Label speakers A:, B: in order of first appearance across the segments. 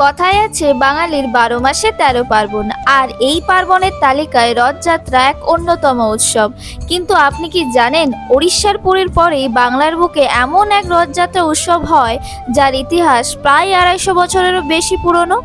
A: কথায় আছে বাঙালির ১২ মাসে ১৩ পার্বণ, আর এই পার্বণের তালিকায় রথযাত্রা এক অন্যতম উৎসব। কিন্তু আপনি কি জানেন, উড়িষ্যার পুরীর পরেই বাংলার বুকে এমন এক রথযাত্রা উৎসব হয় যার ইতিহাস প্রায় ২৫০ বছরেরও বেশি পুরনো।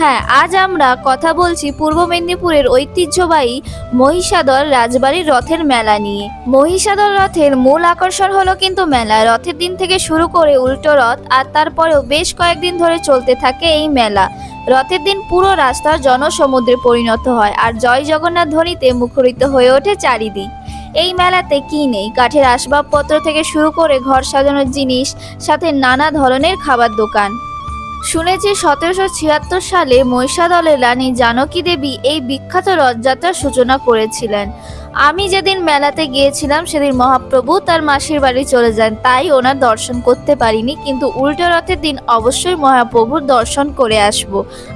A: হ্যাঁ, আজ আমরা কথা বলছি পূর্ব মেদিনীপুরের ঐতিহ্যবাহী মহিষাদল রাজবাড়ির রথের মেলা নিয়ে। মহিষাদল রথের মূল আকর্ষণ হলো কিন্তু মেলা। রথের দিন থেকে শুরু করে উল্টো রথ, আর তারপরেও বেশ কয়েকদিন ধরে চলতে থাকে এই মেলা। রথের দিন পুরো রাস্তা জনসমুদ্রে পরিণত হয়, আর জয় জগন্নাথ ধ্বনিতে মুখরিত হয়ে ওঠে চারিদিক। এই মেলাতে কি নেই, কাঠের আসবাবপত্র থেকে শুরু করে ঘর সাজানোর জিনিস, সাথে নানা ধরনের খাবার দোকান। শুনেছি ১৭৭৬ সালে মহিষাদলের রানী জানকী দেবী এই বিখ্যাত রথযাত্রার সূচনা করেছিলেন। আমি যেদিন মেলাতে গিয়েছিলাম সেদিন মহাপ্রভু তার মাসির বাড়ি চলে যান, তাই ওনার দর্শন করতে পারিনি, কিন্তু উল্টো রথের দিন অবশ্যই মহাপ্রভুর দর্শন করে আসব।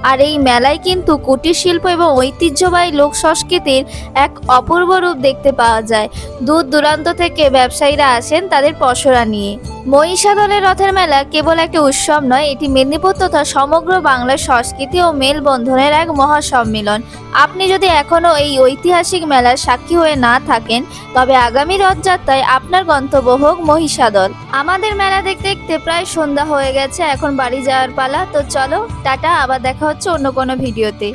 A: আর এই মেলায় কিন্তু কুটির শিল্প এবং ঐতিহ্যবাহী লোক সংস্কৃতির এক অপূর্ব রূপ দেখতে পাওয়া যায়। দূর দূরান্ত থেকে ব্যবসায়ীরা আসেন তাদের পসরা নিয়ে। মহিষাদলের রথের মেলা কেবল একটা উৎসব নয়, এটি মেদিনীপুর তথা সমগ্র বাংলার সংস্কৃতি ও মেলবন্ধনের এক মহাসম্মিলন। আপনি যদি এখনও এই ঐতিহাসিক মেলার সাক্ষী হয়ে না থাকেন, তবে আগামী রথযাত্রায় আপনার গন্তব্য হোক মহিষাদল। আমাদের মেলা দেখতে দেখতে প্রায় সন্ধ্যা হয়ে গেছে, এখন বাড়ি যাওয়ার পালা। তো চলো, টাটা, আবার দেখা হচ্ছে অন্য কোনো ভিডিওতে।